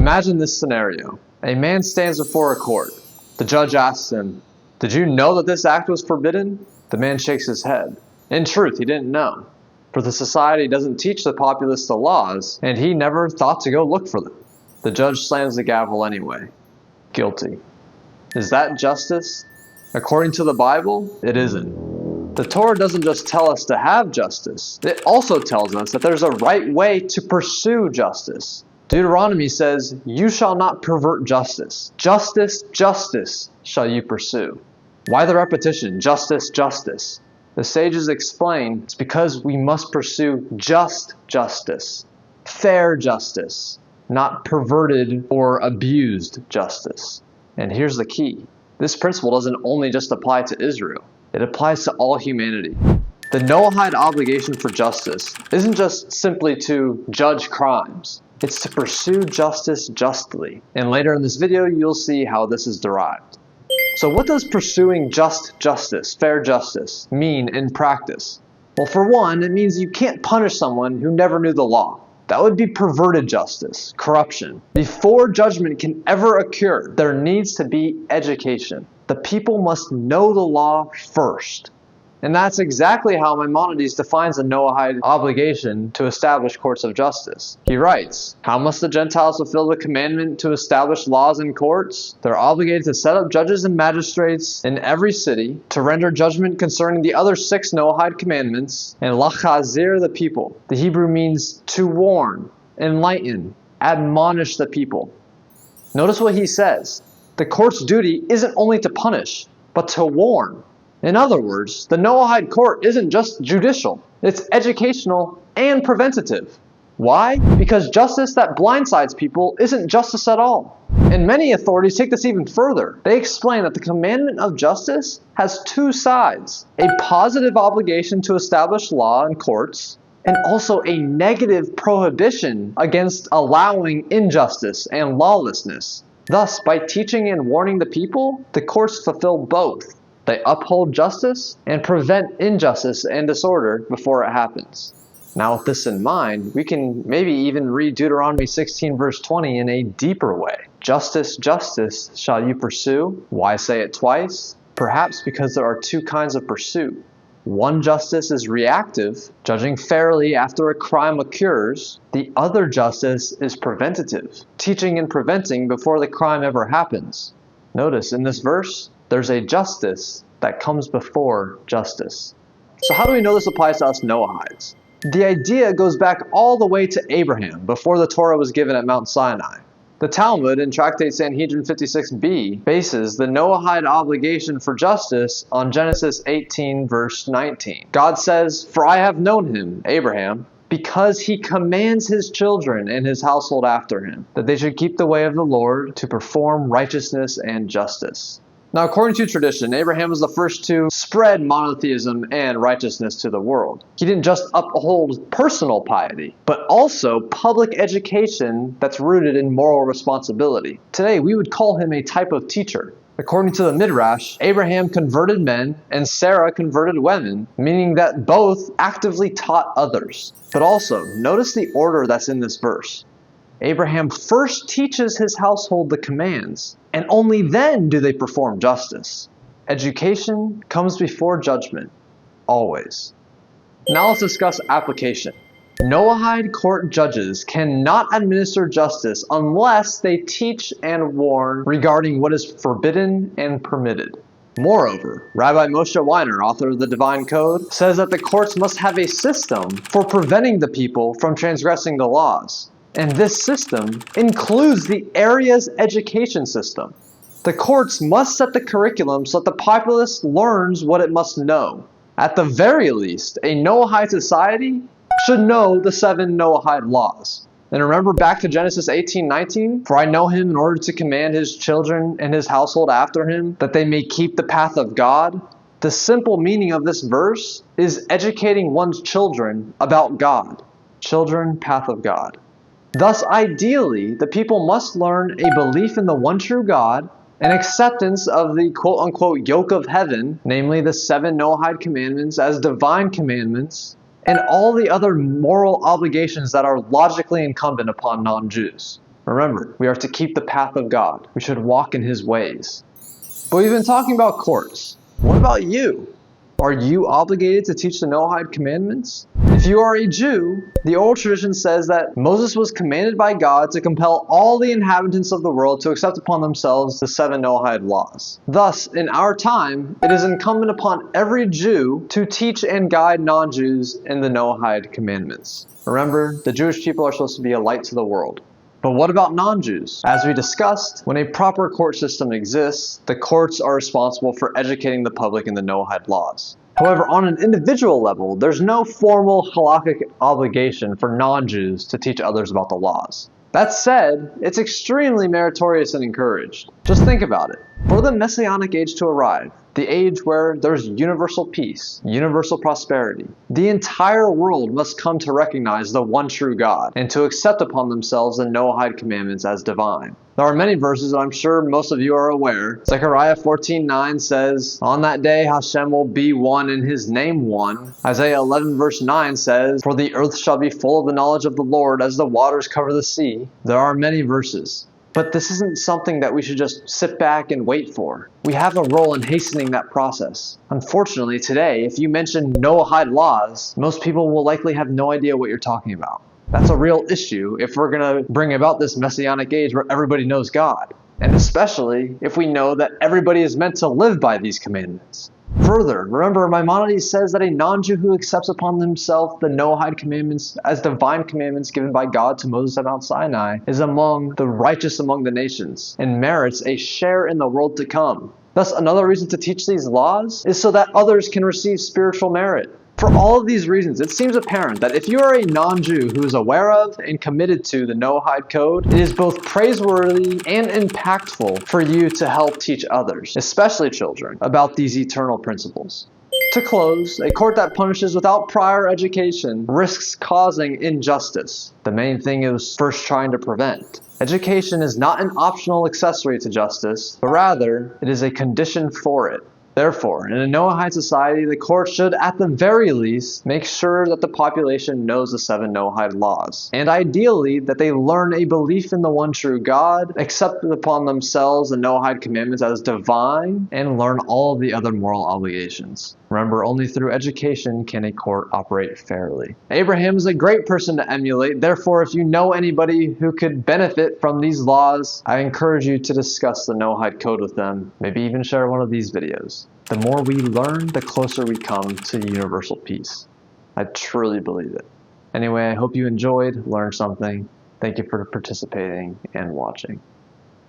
Imagine this scenario. A man stands before a court. The judge asks him, "Did you know that this act was forbidden?" The man shakes his head. In truth, he didn't know. For the society doesn't teach the populace the laws, and he never thought to go look for them. The judge slams the gavel anyway. Guilty. Is that justice? According to the Bible, it isn't. The Torah doesn't just tell us to have justice, it also tells us that there's a right way to pursue justice. Deuteronomy says, "You shall not pervert justice. Justice, justice shall you pursue." Why the repetition? Justice, justice. The sages explain it's because we must pursue just justice, fair justice, not perverted or abused justice. And here's the key. This principle doesn't only just apply to Israel. It applies to all humanity. The Noahide obligation for justice isn't just simply to judge crimes. It's to pursue justice justly. And later in this video, you'll see how this is derived. So what does pursuing just justice, fair justice, mean in practice? Well, for one, it means you can't punish someone who never knew the law. That would be perverted justice, corruption. Before judgment can ever occur, there needs to be education. The people must know the law first. And that's exactly how Maimonides defines the Noahide obligation to establish courts of justice. He writes, "How must the Gentiles fulfill the commandment to establish laws and courts? They're obligated to set up judges and magistrates in every city, to render judgment concerning the other 6 Noahide commandments, and lachazir the people." The Hebrew means to warn, enlighten, admonish the people. Notice what he says. The court's duty isn't only to punish, but to warn. In other words, the Noahide court isn't just judicial, it's educational and preventative. Why? Because justice that blindsides people isn't justice at all. And many authorities take this even further. They explain that the commandment of justice has 2 sides: a positive obligation to establish law and courts, and also a negative prohibition against allowing injustice and lawlessness. Thus, by teaching and warning the people, the courts fulfill both. They uphold justice and prevent injustice and disorder before it happens. Now, with this in mind, we can maybe even read Deuteronomy 16 verse 20 in a deeper way. Justice, justice shall you pursue. Why say it twice? Perhaps because there are 2 kinds of pursuit. One justice is reactive, judging fairly after a crime occurs. The other justice is preventative, teaching and preventing before the crime ever happens. Notice in this verse, there's a justice that comes before justice. So how do we know this applies to us Noahides? The idea goes back all the way to Abraham, before the Torah was given at Mount Sinai. The Talmud in Tractate Sanhedrin 56b bases the Noahide obligation for justice on Genesis 18 verse 19. God says, "For I have known him," Abraham, "because he commands his children and his household after him, that they should keep the way of the Lord to perform righteousness and justice." Now, according to tradition, Abraham was the first to spread monotheism and righteousness to the world. He didn't just uphold personal piety, but also public education that's rooted in moral responsibility. Today, we would call him a type of teacher. According to the Midrash, Abraham converted men and Sarah converted women, meaning that both actively taught others. But also, notice the order that's in this verse. Abraham first teaches his household the commands, and only then do they perform justice. Education comes before judgment, always. Now let's discuss application. Noahide court judges cannot administer justice unless they teach and warn regarding what is forbidden and permitted. Moreover, Rabbi Moshe Weiner, author of the Divine Code, says that the courts must have a system for preventing the people from transgressing the laws. And this system includes the area's education system. The courts must set the curriculum so that the populace learns what it must know. At the very least, a Noahide society should know the 7 Noahide laws. And remember back to Genesis 18:19, "For I know him in order to command his children and his household after him, that they may keep the path of God." The simple meaning of this verse is educating one's children about God. Children, path of God. Thus, ideally, the people must learn a belief in the one true God, an acceptance of the quote-unquote yoke of heaven, namely the 7 Noahide commandments as divine commandments, and all the other moral obligations that are logically incumbent upon non-Jews. Remember, we are to keep the path of God. We should walk in His ways. But we've been talking about courts. What about you? Are you obligated to teach the Noahide commandments? If you are a Jew, the oral tradition says that Moses was commanded by God to compel all the inhabitants of the world to accept upon themselves the 7 Noahide laws. Thus, in our time, it is incumbent upon every Jew to teach and guide non-Jews in the Noahide commandments. Remember, the Jewish people are supposed to be a light to the world. But what about non-Jews? As we discussed, when a proper court system exists, the courts are responsible for educating the public in the Noahide laws. However, on an individual level, there's no formal halakhic obligation for non-Jews to teach others about the laws. That said, it's extremely meritorious and encouraged. Just think about it. For the Messianic age to arrive, the age where there's universal peace, universal prosperity, the entire world must come to recognize the one true God and to accept upon themselves the Noahide commandments as divine. There are many verses that I'm sure most of you are aware. Zechariah 14:9 says, "On that day Hashem will be one and His name one." Isaiah 11 verse 9 says, "For the earth shall be full of the knowledge of the Lord as the waters cover the sea." There are many verses. But this isn't something that we should just sit back and wait for. We have a role in hastening that process. Unfortunately, today, if you mention Noahide laws, most people will likely have no idea what you're talking about. That's a real issue if we're going to bring about this Messianic age where everybody knows God. And especially if we know that everybody is meant to live by these commandments. Further, remember Maimonides says that a non-Jew who accepts upon himself the Noahide commandments as divine commandments given by God to Moses at Mount Sinai is among the righteous among the nations and merits a share in the world to come. Thus, another reason to teach these laws is so that others can receive spiritual merit. For all of these reasons, it seems apparent that if you are a non-Jew who is aware of and committed to the Noahide code, it is both praiseworthy and impactful for you to help teach others, especially children, about these eternal principles. To close, a court that punishes without prior education risks causing injustice. The main thing is first trying to prevent. Education is not an optional accessory to justice, but rather, it is a condition for it. Therefore, in a Noahide society, the court should, at the very least, make sure that the population knows the 7 Noahide laws, and ideally, that they learn a belief in the one true God, accept upon themselves the Noahide commandments as divine, and learn all of the other moral obligations. Remember, only through education can a court operate fairly. Abraham is a great person to emulate. Therefore, if you know anybody who could benefit from these laws, I encourage you to discuss the Noahide code with them. Maybe even share one of these videos. The more we learn, the closer we come to universal peace. I truly believe it. Anyway, I hope you enjoyed, learned something. Thank you for participating and watching.